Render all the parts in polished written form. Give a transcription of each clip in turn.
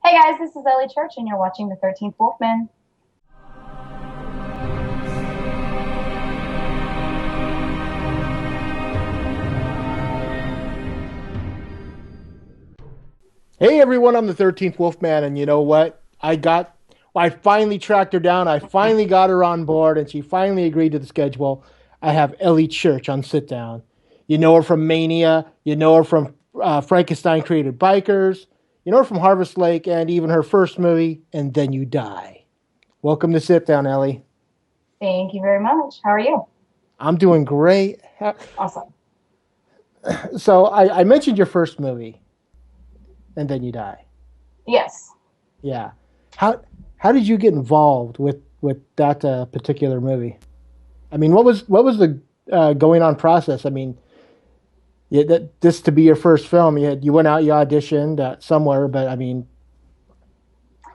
Hey guys, this is Ellie Church, and you're watching the 13th Wolfman. Hey everyone, I'm the 13th Wolfman, and you know what? I finally tracked her down. I finally got her on board, and she finally agreed to the schedule. I have Ellie Church on Sit Down. You know her from Mania. You know her from Frankenstein Created Bikers. You know her from Harvest Lake, and even her first movie, And Then You Die. Welcome to Sit Down, Ellie. Thank you very much. How are you? I'm doing great. Awesome. So I mentioned your first movie, And Then You Die. Yes. Yeah. How did you get involved with that particular movie? I mean, what was the going on process? I mean, this to be your first film, you went out, you auditioned somewhere, but I mean,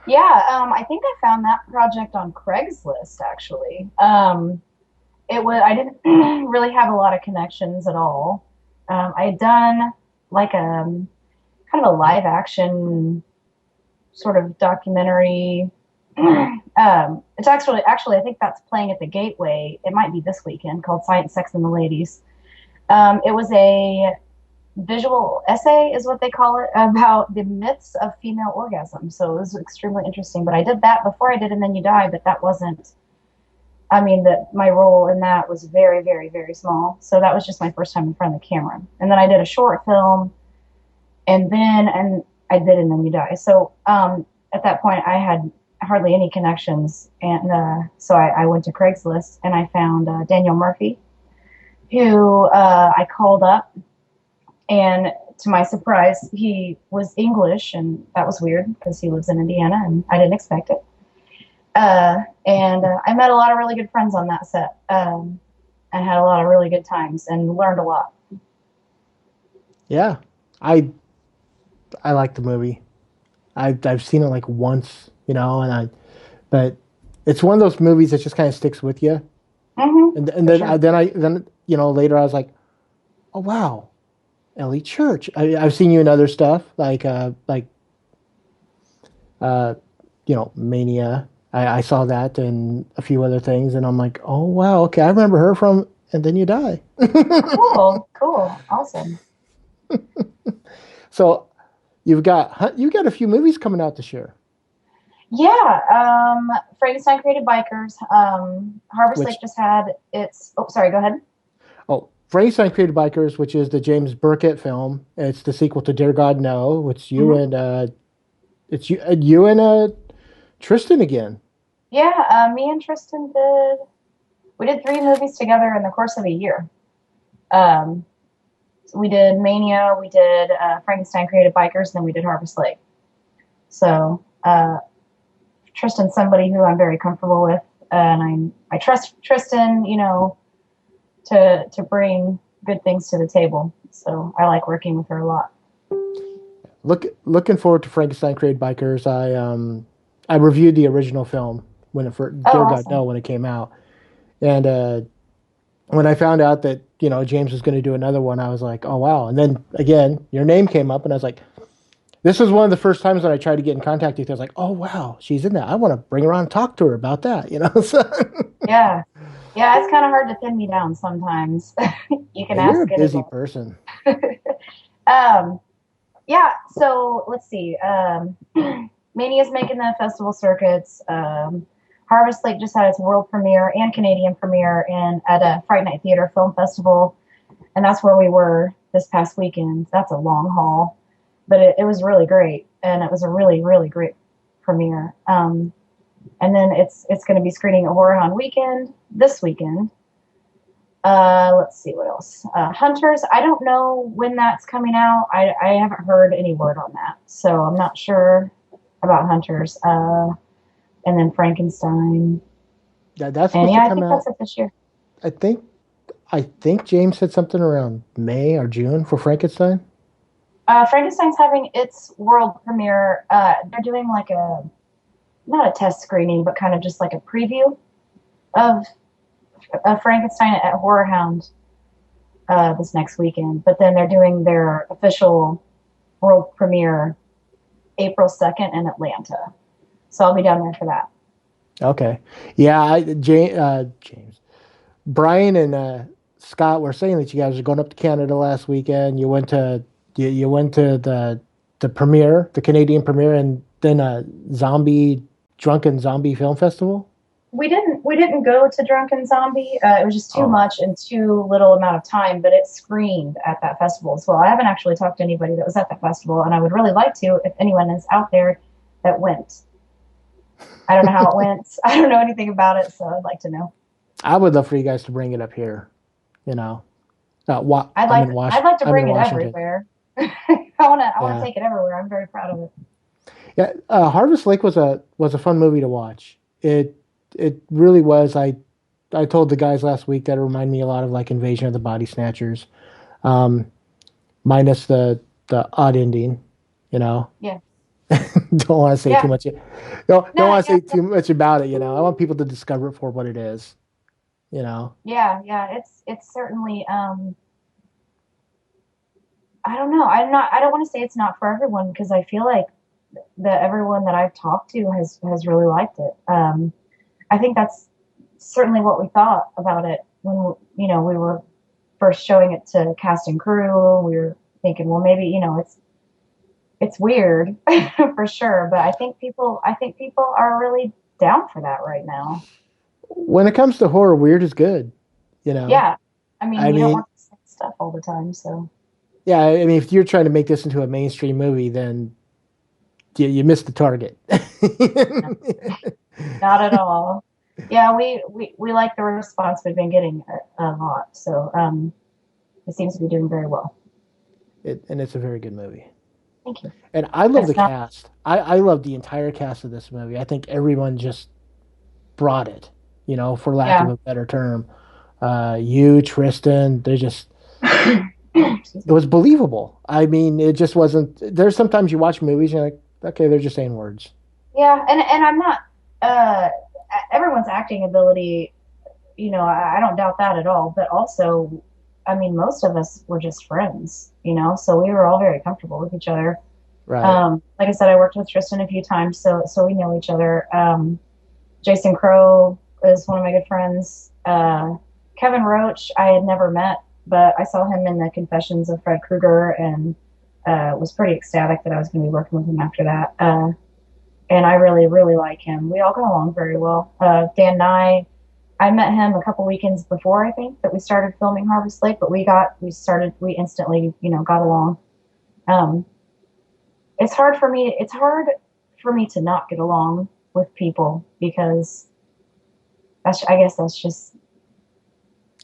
Yeah, I think I found that project on Craigslist actually. I didn't really have a lot of connections at all. I had done like a kind of a live action sort of documentary. It's actually I think that's playing at the Gateway. It might be this weekend, called Science, Sex, and the Ladies. It was a visual essay, is what they call it, about the myths of female orgasm. So it was extremely interesting. But I did that before I did And Then You Die, but that wasn't. I mean, that my role in that was very, very, very small. So that was just my first time in front of the camera. And then I did a short film, and I did And Then You Die. So at that point, I had hardly any connections, and so I went to Craigslist and I found Daniel Murphy, who I called up, and to my surprise, he was English, and that was weird because he lives in Indiana, and I didn't expect it. And I met a lot of really good friends on that set, and had a lot of really good times and learned a lot. yeah, I like the movie. I've seen it like once, but it's one of those movies that just kind of sticks with you. And then Sure. later I was like, oh wow, Ellie Church. I've seen you in other stuff uh, Mania. I saw that and a few other things, and I'm like, oh wow, okay, I remember her from And Then You Die. Cool, awesome. So you've got a few movies coming out this year, Yeah, Frankenstein Created Bikers. Harvest which Lake just had its. Oh, sorry. Go ahead. oh, Frankenstein Created Bikers, which is the James Burkett film. It's the sequel to Dear God No. Hmm. It's you and Tristan again. Yeah, me and Tristan did. We did three movies together in the course of a year. Um, we did Mania, we did Frankenstein Created Bikers, and then we did Harvest Lake. So Tristan's somebody who I'm very comfortable with, and I trust Tristan, to bring good things to the table. So I like working with her a lot. Looking forward to Frankenstein Created Bikers. I reviewed the original film when it for Oh, Dear God awesome. No when it came out, and when I found out that James was going to do another one, I was like, oh wow. And then again, your name came up, and I was like, this was one of the first times that I tried to get in contact with you. I was like, oh wow, she's in that. I want to bring her on and talk to her about that. So, Yeah. Yeah, it's kind of hard to pin me down sometimes. You can you're a ask busy anyone. person. um, yeah, so let's see. Mania's making the festival circuits. Harvest Lake just had its world premiere and Canadian premiere at a Fright Night Theater Film Festival, and that's where we were this past weekend. That's a long haul, but it was really great, and it was a really, really great premiere. And then it's going to be screening at Horrorhound Weekend this weekend. Let's see what else. Hunters. I don't know when that's coming out. I haven't heard any word on that, so I'm not sure about Hunters. And then Frankenstein. That's And supposed yeah, to I come think that's out. it this year. I think I think James said something around May or June for Frankenstein. Frankenstein's having its world premiere. They're doing like a not a test screening, but kind of just like a preview of Frankenstein at Horrorhound this next weekend. But then they're doing their official world premiere April 2nd in Atlanta. So I'll be down there for that. Okay. Yeah, James. Brian and Scott were saying that you guys are going up to Canada last weekend. You went to the premiere, the Canadian premiere, and then a drunken zombie film festival. We didn't go to Drunken Zombie. It was just too Oh, much and too little amount of time, but it screened at that festival as well. I haven't actually talked to anybody that was at that festival, and I would really like to if anyone is out there that went. I don't know how it went. I don't know anything about it, so I'd like to know. I would love for you guys to bring it up here. You know, I'd like to I'm in bring it Washington. everywhere. I wanna Yeah, take it everywhere. I'm very proud of it. yeah. Harvest Lake was a fun movie to watch. It really was. I told the guys last week that it reminded me a lot of like Invasion of the Body Snatchers, um, minus the odd ending. You know, Yeah. don't want to say too Yeah. much. Don't No, want to yeah. say too much about it. I want people to discover it for what it is. You know. Yeah, yeah. It's certainly I don't know. I don't want to say it's not for everyone because I feel like that everyone that I've talked to has really liked it. I think that's certainly what we thought about it when we were first showing it to cast and crew. We were thinking, well, maybe it's weird for sure, but I think people are really down for that right now. When it comes to horror, weird is good. You know. Yeah, I mean, I you don't mean, want the same stuff all the time, so yeah. I mean, if you're trying to make this into a mainstream movie, then you missed the target. no, not at all. Yeah, we like the response we've been getting a lot, so it seems to be doing very well. And it's a very good movie. Thank you. And I love the It's not. cast. I love the entire cast of this movie. I think everyone just brought it, for lack of Yeah. a better term. You, Tristan, Excuse it me. was believable. I mean, it just wasn't. There's sometimes you watch movies and you're like, okay, they're just saying words. Yeah, and I'm not. Uh, Everyone's acting ability, I don't doubt that at all. But also, I mean, most of us were just friends, so we were all very comfortable with each other. Right. Like I said, I worked with Tristan a few times, so we know each other. Jason Crow is one of my good friends. Kevin Roach, I had never met, but I saw him in the Confessions of Fred Krueger and was pretty ecstatic that I was going to be working with him after that. And I really, really like him. We all got along very well. Dan Nye, I met him a couple weekends before I think that we started filming Harvest Lake, but we instantly, got along. Um, it's hard for me to not get along with people because I guess that's just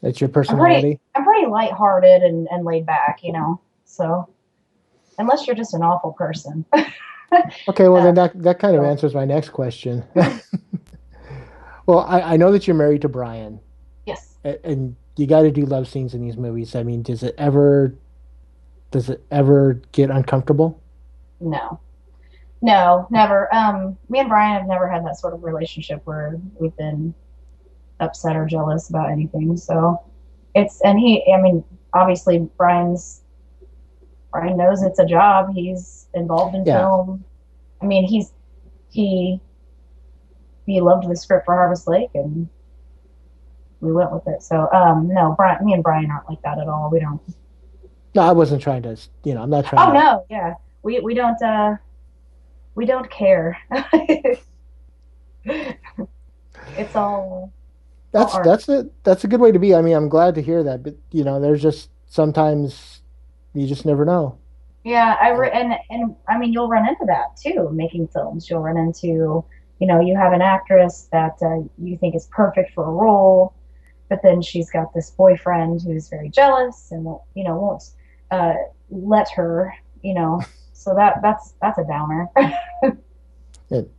It's your I'm pretty personality. I'm pretty lighthearted and laid back, so unless you're just an awful person. Okay, well uh, then that kind of so answers my next question. Well, I know that you're married to Brian, yes. and you got to do love scenes in these movies. I mean, does it ever get uncomfortable? No. No, never. Me and Brian have never had that sort of relationship where we've been upset or jealous about anything. So I mean, obviously Brian knows it's a job. He's involved in Yeah. film. I mean, he he loved the script for Harvest Lake, and we went with it. So, no, me and Brian aren't like that at all. We don't. No, I wasn't trying to. I'm not trying Oh to. no, yeah, we don't care. It's all That's art. that's a good way to be. I mean, I'm glad to hear that, but there's just sometimes you just never know. Yeah, Uh, and I mean, you'll run into that too, making films. You'll run into, you have an actress that you think is perfect for a role, but then she's got this boyfriend who's very jealous and won't uh, let her, so that's a downer. it,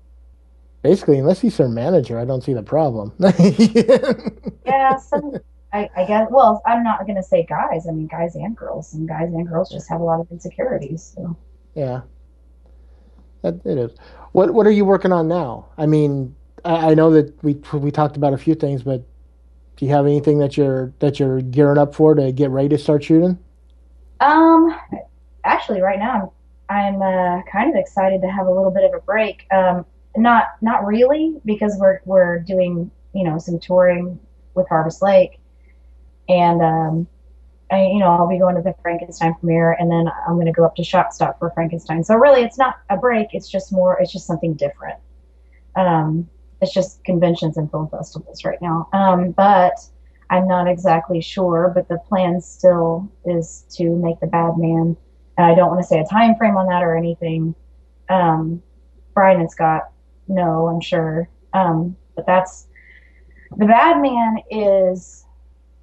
Basically, unless he's her manager, I don't see the problem. Yeah, I guess. Well, I'm not gonna say guys. I mean, guys and girls, and guys and girls Yeah, just have a lot of insecurities. So. yeah, it is. What are you working on now? I mean, I know that we talked about a few things, but do you have anything that you're gearing up for to get ready to start shooting? Um, Actually, right now I'm kind of excited to have a little bit of a break. Not really because we're doing some touring with Harvest Lake, and I'll be going to the Frankenstein premiere, and then I'm going to go up to Shop Stop for Frankenstein. So really, it's not a break. It's just something different. It's just conventions and film festivals right now. But I'm not exactly sure. But the plan still is to make the Bad Man, and I don't want to say a time frame on that or anything. Um, Brian and Scott know, I'm sure. But that's the Bad Man is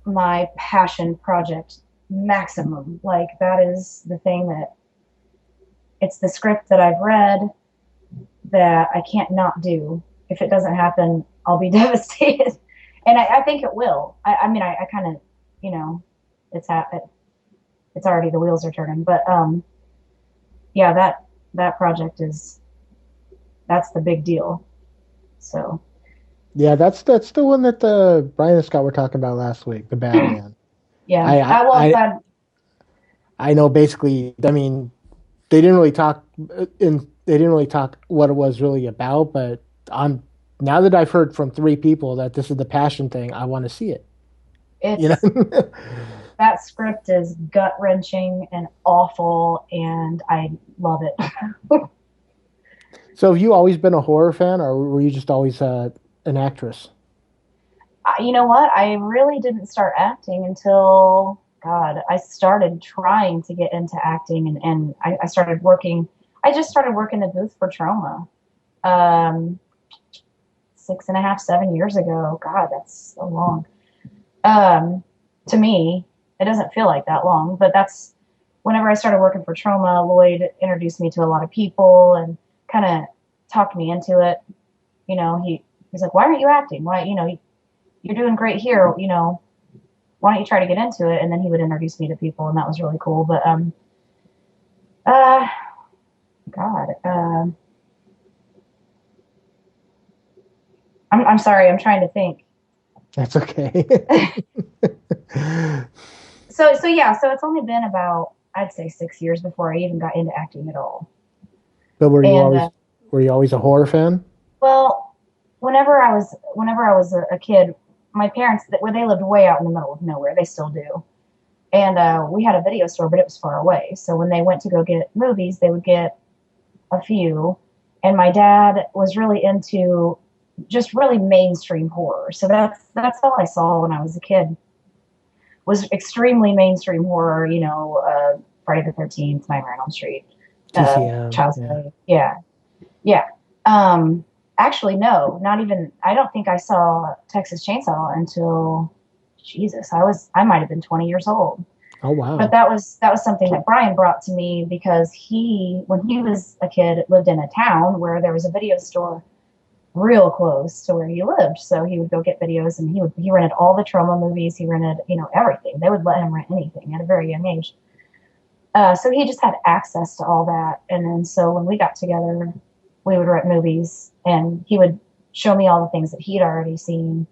my passion project maximum. Like that is the thing that it's the script that I've read that I can't not do. If it doesn't happen, I'll be devastated. And I think it will. I mean, I kind of, you know, it's happened. It's already the wheels are turning. But yeah, that project is that's the big deal. So Yeah, that's the one that the Brian and Scott were talking about last week, the Batman. yeah, I I I well, I, that I know basically. I mean, they didn't really talk they didn't really talk what it was really about, but I'm now that I've heard from three people that this is the passion thing, I want to see it. You it's know. that script is gut wrenching and awful, and I love it. So have you always been a horror fan, or were you just always an actress? You know what? I really didn't start acting until God. I started trying to get into acting, and I started working. I just started working the booth for Trauma, um, 6.5, 7 years ago. God, that's so long. Um, to me, it doesn't feel like that long, but that's whenever I started working for Trauma. Lloyd introduced me to a lot of people and kind of talked me into it. He's like, "Why aren't you acting? Why, you're doing great here. Why don't you try to get into it?" And then he would introduce me to people, and that was really cool. But uh, God, I'm sorry, I'm trying to think. That's okay. So yeah, so it's only been about I'd say 6 years before I even got into acting at all. But And were you always a horror fan? well, whenever I was a kid, my parents where they lived way out in the middle of nowhere, they still do. And we had a video store, but it was far away. So when they went to go get movies, they would get a few. And my dad was really into just really mainstream horror. So that's all I saw when I was a kid. Was extremely mainstream horror. Friday the 13th, Nightmare on Elm Street, TCM, Child's yeah. Play. Yeah, yeah. Um, Actually, no, not even. I don't think I saw Texas Chainsaw until Jesus. I might have been 20 years old. Oh But wow. that was something that Brian brought to me because when he was a kid, lived in a town where there was a video store real close to where he lived. So he would go get videos, and he rented all the Trauma movies. He rented everything. They would let him rent anything at a very young age. So he just had access to all that. And then so when we got together, we would rent movies, and he would show me all the things that he'd already seen.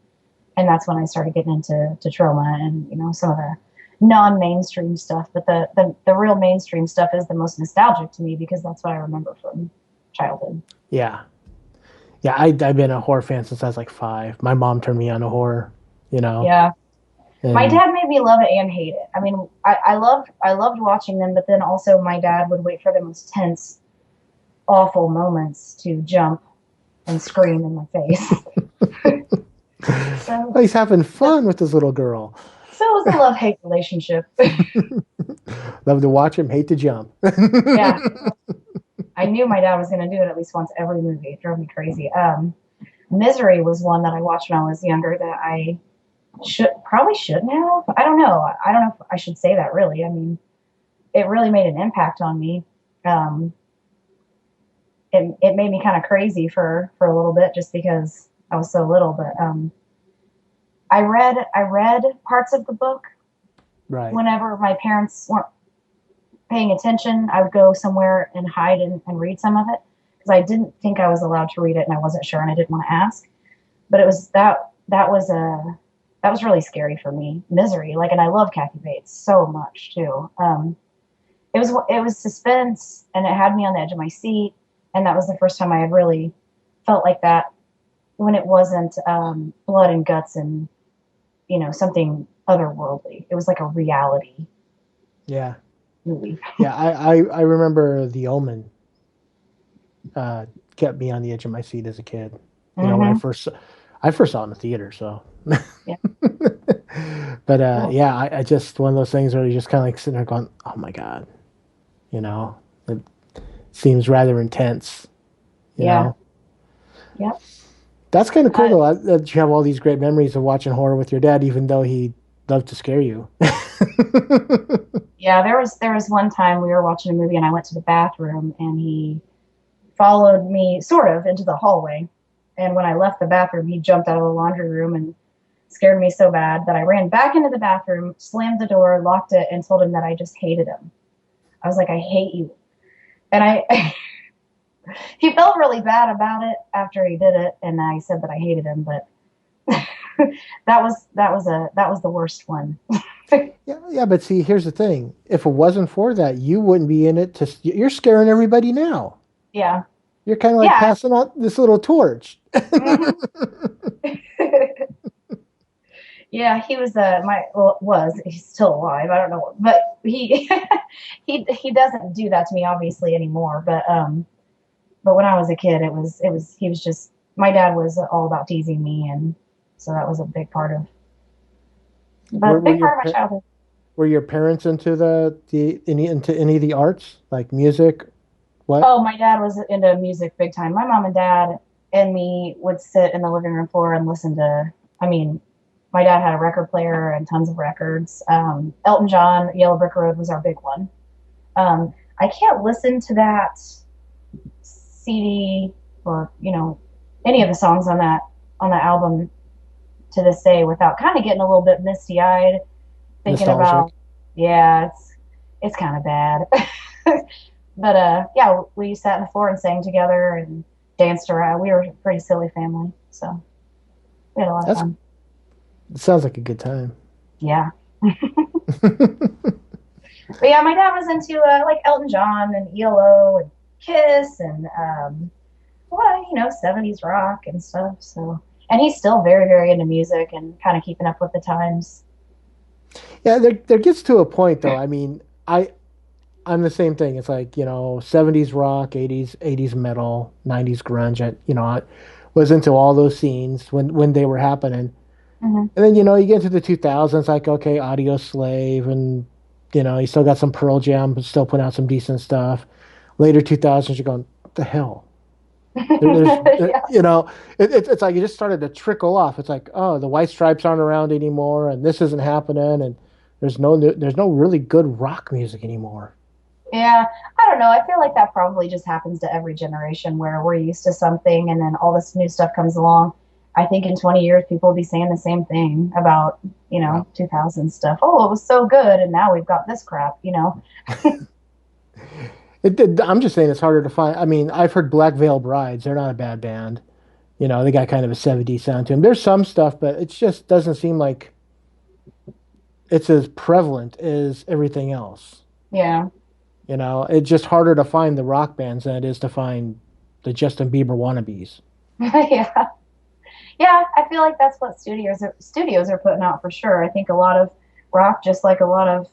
And that's when I started getting into Trauma and some of the non-mainstream stuff. But the real mainstream stuff is the most nostalgic to me because that's what I remember from childhood. Yeah. Yeah, I've been a horror fan since I was like 5. My mom turned me on to horror, you know. Yeah, my And dad made me love it and hate it. I mean, I loved watching them, but then also my dad would wait for the most tense, awful moments to jump and scream in my face. So, he's having so fun with this little girl. it was a love-hate relationship. Love to watch him, hate to jump. Yeah, I knew my dad was going to do it at least once every movie. It drove me crazy. Misery was one that I watched when I was younger that I probably shouldn't have. I don't know. I don't know if I should say that really. I mean, it really made an impact on me. Um, it made me kind of crazy for a little bit just because I was so little. But I read parts of the book Right. whenever my parents weren't paying attention. I would go somewhere and hide and read some of it because I didn't think I was allowed to read it, and I wasn't sure, and I didn't want to ask. But it was that was really scary for me. Misery, like, and I love Kathy Bates so much too. it was suspense, and it had me on the edge of my seat, and that was the first time I had really felt like that when it wasn't blood and guts and something otherworldly. It was like a reality Yeah. movie. Yeah. I remember The Omen uh, kept me on the edge of my seat as a kid. You know, when Hmm. I first saw it in the theater, so. Yeah, But cool. yeah, I just one of those things where you just kind of like sitting there going, "Oh my God," you know, it seems rather intense. You Yeah, know, yep. that's kind of cool Uh, though that you have all these great memories of watching horror with your dad, even though he loved to scare you. yeah, there was one time we were watching a movie and I went to the bathroom and he followed me sort of into the hallway. And when I left the bathroom, he jumped out of the laundry room and scared me so bad that I ran back into the bathroom, slammed the door, locked it, and told him that I just hated him. I was like, I hate you. And he felt really bad about it after he did it, and I said that I hated him, but that was the worst one. Yeah, yeah, but see, here's the thing: if it wasn't for that, you wouldn't be in it. You're scaring everybody now. Yeah, You're kind of like yeah. passing out this little torch. Hmm. Yeah, he was my well was he's still alive. I don't know, but he he doesn't do that to me obviously anymore. But when I was a kid, it was he was just my dad was all about teasing me, and so that was a big part of Were, but were big your part of my par- childhood. were your parents into any of the arts like music? What? Oh, my dad was into music big time. My mom and dad and me would sit in the living room floor and listen to. I mean, my dad had a record player and tons of records. Elton John, Yellow Brick Road was our big one. I can't listen to that CD or any of the songs on that album to this day without kind of getting a little bit misty eyed, thinking about Nostalgic? yeah, it's kind of bad. But yeah, we sat on the floor and sang together and danced around. We were a pretty silly family, so we had a lot of That's fun. It sounds like a good time. Yeah. But yeah, my dad was into like Elton John and ELO and Kiss and what 70s rock and stuff. So, and he's still very very into music and kind of keeping up with the times. Yeah, there gets to a point though. I mean, I'm the same thing. It's like, 70s rock, 80s metal, 90s grunge. I was into all those scenes when they were happening. Hmm. And then, you get to the 2000s, like, okay, Audio Slave, and, you still got some Pearl Jam, but still putting out some decent stuff. Later 2000s, you're going, what the hell? Yeah. It's like it just started to trickle off. It's like, oh, the White Stripes aren't around anymore, and this isn't happening, and there's no really good rock music anymore. Yeah, I don't know. I feel like that probably just happens to every generation where we're used to something and then all this new stuff comes along. I think in 20 years, people will be saying the same thing about, Well, 2000 stuff. Oh, it was so good. And now we've got this crap. I'm just saying it's harder to find. I mean, I've heard Black Veil Brides. They're not a bad band. They got kind of a 70s sound to them. There's some stuff, but it just doesn't seem like it's as prevalent as everything else. Yeah. It's just harder to find the rock bands than it is to find the Justin Bieber wannabes. Yeah. Yeah. I feel like that's what studios are putting out for sure. I think a lot of rock, just like a lot of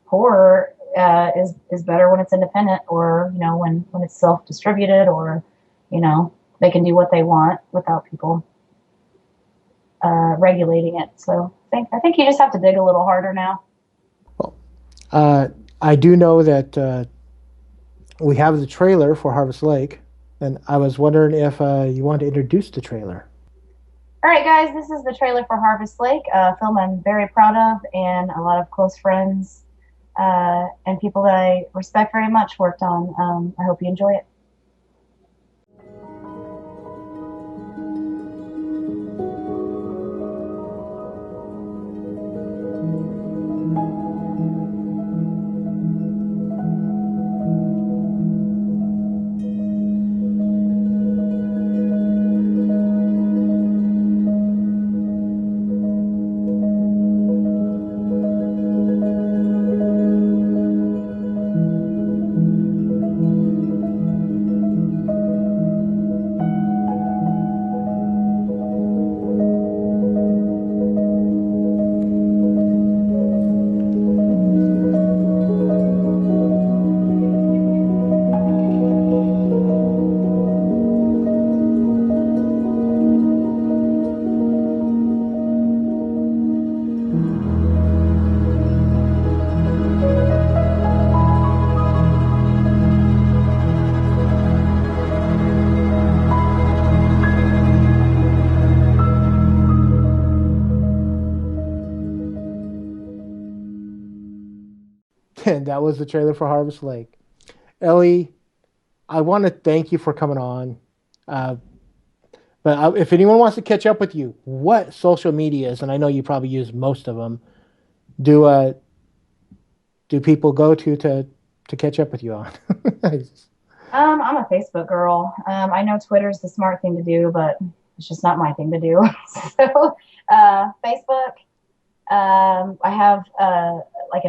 horror, is better when it's independent or, when it's self distributed or, they can do what they want without people regulating it. So I think you just have to dig a little harder now. Well, uh, I do know that we have the trailer for Harvest Lake, and I was wondering if you want to introduce the trailer. All right, guys, this is the trailer for Harvest Lake, a film I'm very proud of, and a lot of close friends and people that I respect very much worked on. I hope you enjoy it. And that was the trailer for Harvest Lake. Ellie, I want to thank you for coming on. Uh, if anyone wants to catch up with you, what social medias, and I know you probably use most of them, do people go to catch up with you on? I'm a Facebook girl. I know Twitter's the smart thing to do, but it's just not my thing to do. So, Facebook. I have like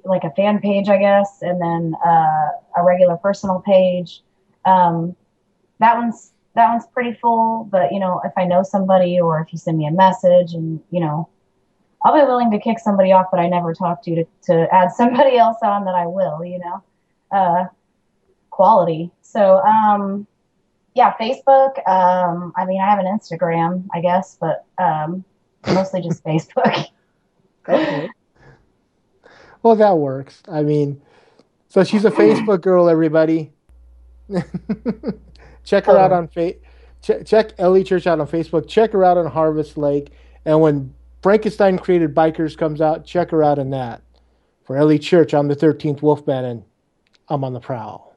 like a fan page, I guess, and then a regular personal page. That one's pretty full, but if I know somebody or if you send me a message, and I'll be willing to kick somebody off that I never talked to add somebody else on that I will. Quality. So yeah, Facebook. I mean, I have an Instagram, I guess, but mostly just Facebook. Okay. Well, that works. I mean, so she's a Facebook girl, everybody. Check her out Totally. on check Ellie Church out on Facebook. Check her out on Harvest Lake. And when Frankenstein Created Bikers comes out, check her out in that. For Ellie Church, I'm the 13th Wolfman, and I'm on the prowl.